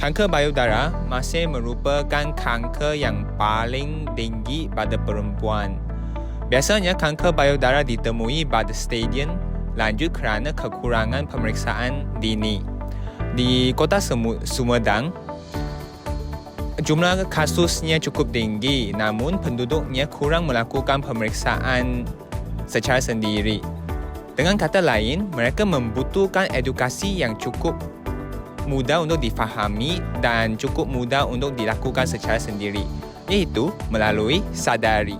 Kanker payudara masih merupakan kanker yang paling tinggi pada perempuan. Biasanya kanker payudara ditemui pada stadium lanjut kerana kekurangan pemeriksaan dini. Di kota Sumedang, jumlah kasusnya cukup tinggi, namun penduduknya kurang melakukan pemeriksaan secara sendiri. Dengan kata lain, mereka membutuhkan edukasi yang cukup mudah untuk difahami dan cukup mudah untuk dilakukan secara sendiri, iaitu melalui sadari.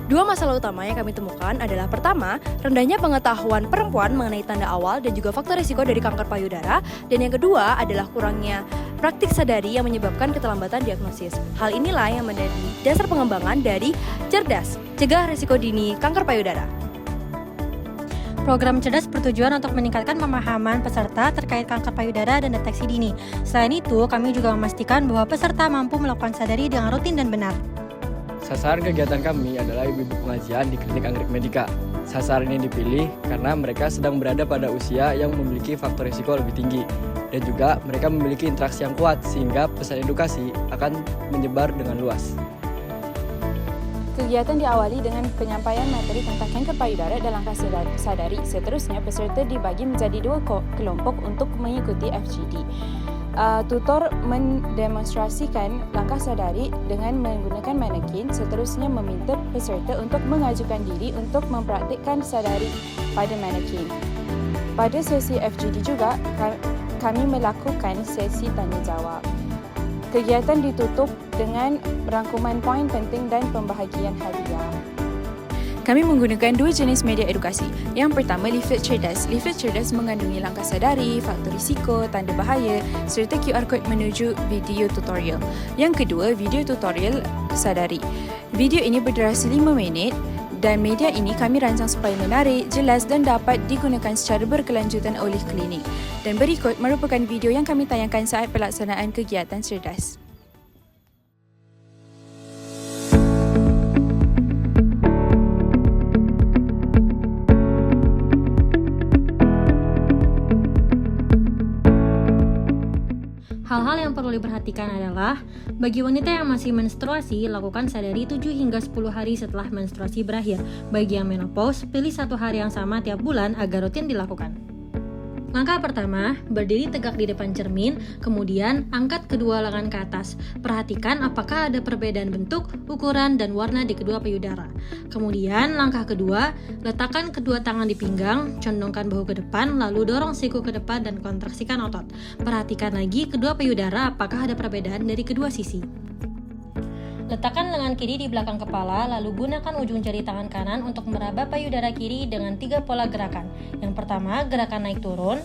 Dua masalah utama yang kami temukan adalah pertama, rendahnya pengetahuan perempuan mengenai tanda awal dan juga faktor risiko dari kanker payudara, dan yang kedua adalah kurangnya praktik sadari yang menyebabkan keterlambatan diagnosis. Hal inilah yang menjadi dasar pengembangan dari Cerdas, Cegah Risiko Dini Kanker Payudara. Program Cerdas bertujuan untuk meningkatkan pemahaman peserta terkait kanker payudara dan deteksi dini. Selain itu, kami juga memastikan bahwa peserta mampu melakukan sadari dengan rutin dan benar. Sasaran kegiatan kami adalah ibu-ibu pengajian di klinik Anggrek Medika. Sasaran ini dipilih karena mereka sedang berada pada usia yang memiliki faktor risiko lebih tinggi. Dan juga mereka memiliki interaksi yang kuat sehingga pesan edukasi akan menyebar dengan luas. Kegiatan diawali dengan penyampaian materi tentang kanker payudara dan langkah sadari. Seterusnya, peserta dibagi menjadi dua kelompok untuk mengikuti FGD. Tutor mendemonstrasikan langkah sadari dengan menggunakan manekin. Seterusnya meminta peserta untuk mengajukan diri untuk mempraktikkan sadari pada manekin. Pada sesi FGD juga, kami melakukan sesi tanya jawab. Kegiatan ditutup dengan rangkuman poin penting dan pembahagian hadiah. Kami menggunakan dua jenis media edukasi. Yang pertama, leaflet cerdas. Leaflet cerdas mengandungi langkah sadari, faktor risiko, tanda bahaya serta QR code menuju video tutorial. Yang kedua, video tutorial sadari. Video ini berdurasi 5 minit dan media ini kami rancang supaya menarik, jelas dan dapat digunakan secara berkelanjutan oleh klinik. Dan berikut merupakan video yang kami tayangkan saat pelaksanaan kegiatan cerdas. Hal-hal yang perlu diperhatikan adalah, bagi wanita yang masih menstruasi, lakukan sadari 7 hingga 10 hari setelah menstruasi berakhir. Bagi yang menopause, pilih 1 hari yang sama tiap bulan agar rutin dilakukan. Langkah pertama, berdiri tegak di depan cermin, kemudian angkat kedua lengan ke atas. Perhatikan apakah ada perbedaan bentuk, ukuran, dan warna di kedua payudara. Kemudian, langkah kedua, letakkan kedua tangan di pinggang, condongkan bahu ke depan, lalu dorong siku ke depan dan kontraksikan otot. Perhatikan lagi kedua payudara apakah ada perbedaan dari kedua sisi. Letakkan lengan kiri di belakang kepala, lalu gunakan ujung jari tangan kanan untuk meraba payudara kiri dengan 3 pola gerakan. Yang pertama, gerakan naik turun.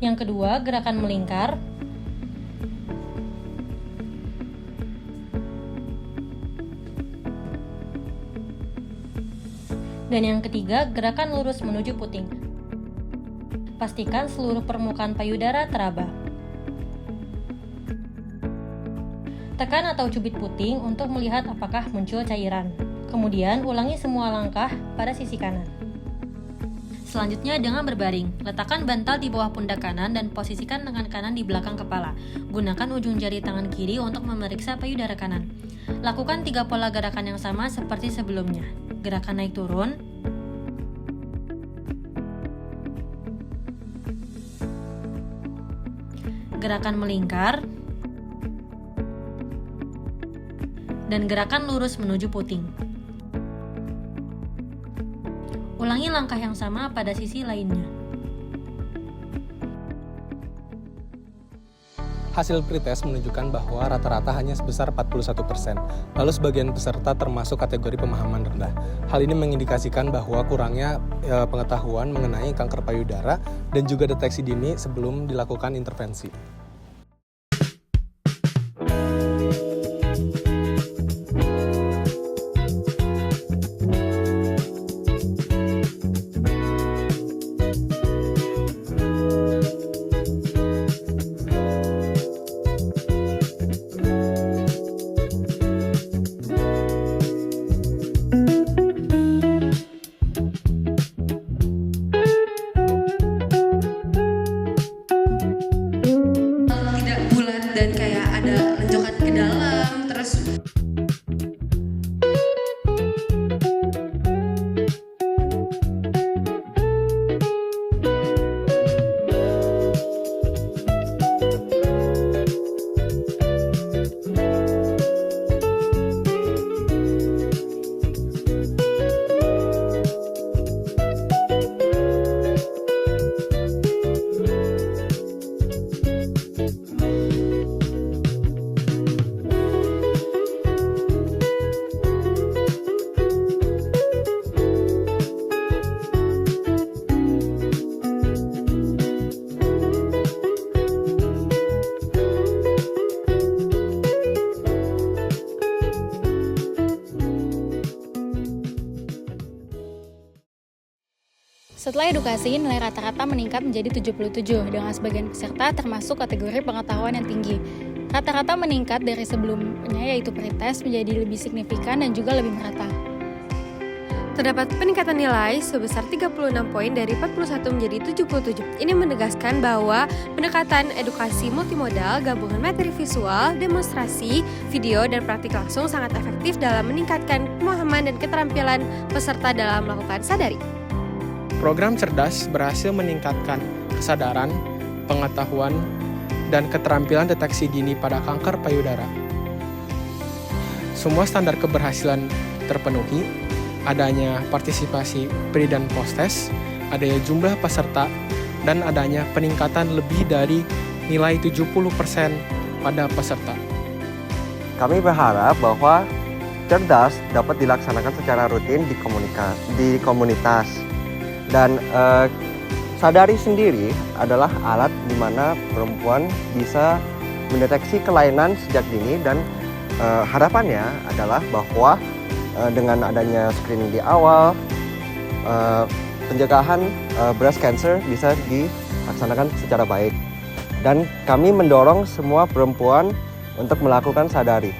Yang kedua, gerakan melingkar. Dan yang ketiga, gerakan lurus menuju puting. Pastikan seluruh permukaan payudara teraba. Tekan atau cubit puting untuk melihat apakah muncul cairan. Kemudian ulangi semua langkah pada sisi kanan. Selanjutnya dengan berbaring, letakkan bantal di bawah pundak kanan dan posisikan lengan kanan di belakang kepala. Gunakan ujung jari tangan kiri untuk memeriksa payudara kanan. Lakukan 3 pola gerakan yang sama seperti sebelumnya. Gerakan naik turun, gerakan melingkar, dan gerakan lurus menuju puting. Ulangi langkah yang sama pada sisi lainnya. Hasil pretest menunjukkan bahwa rata-rata hanya sebesar 41%, lalu sebagian peserta termasuk kategori pemahaman rendah. Hal ini mengindikasikan bahwa kurangnya pengetahuan mengenai kanker payudara dan juga deteksi dini sebelum dilakukan intervensi. Setelah edukasi, nilai rata-rata meningkat menjadi 77 dengan sebagian peserta termasuk kategori pengetahuan yang tinggi. Rata-rata meningkat dari sebelumnya yaitu pretest menjadi lebih signifikan dan juga lebih merata. Terdapat peningkatan nilai sebesar 36 poin dari 41 menjadi 77. Ini menegaskan bahwa pendekatan edukasi multimodal, gabungan materi visual, demonstrasi, video, dan praktik langsung sangat efektif dalam meningkatkan pemahaman dan keterampilan peserta dalam melakukan sadari. Program cerdas berhasil meningkatkan kesadaran, pengetahuan, dan keterampilan deteksi dini pada kanker payudara. Semua standar keberhasilan terpenuhi, adanya partisipasi pre dan post test, adanya jumlah peserta, dan adanya peningkatan lebih dari nilai 70% pada peserta. Kami berharap bahwa cerdas dapat dilaksanakan secara rutin di komunitas. Dan sadari sendiri adalah alat di mana perempuan bisa mendeteksi kelainan sejak dini dan harapannya adalah bahwa dengan adanya screening di awal, pencegahan breast cancer bisa dilaksanakan secara baik. Dan kami mendorong semua perempuan untuk melakukan sadari.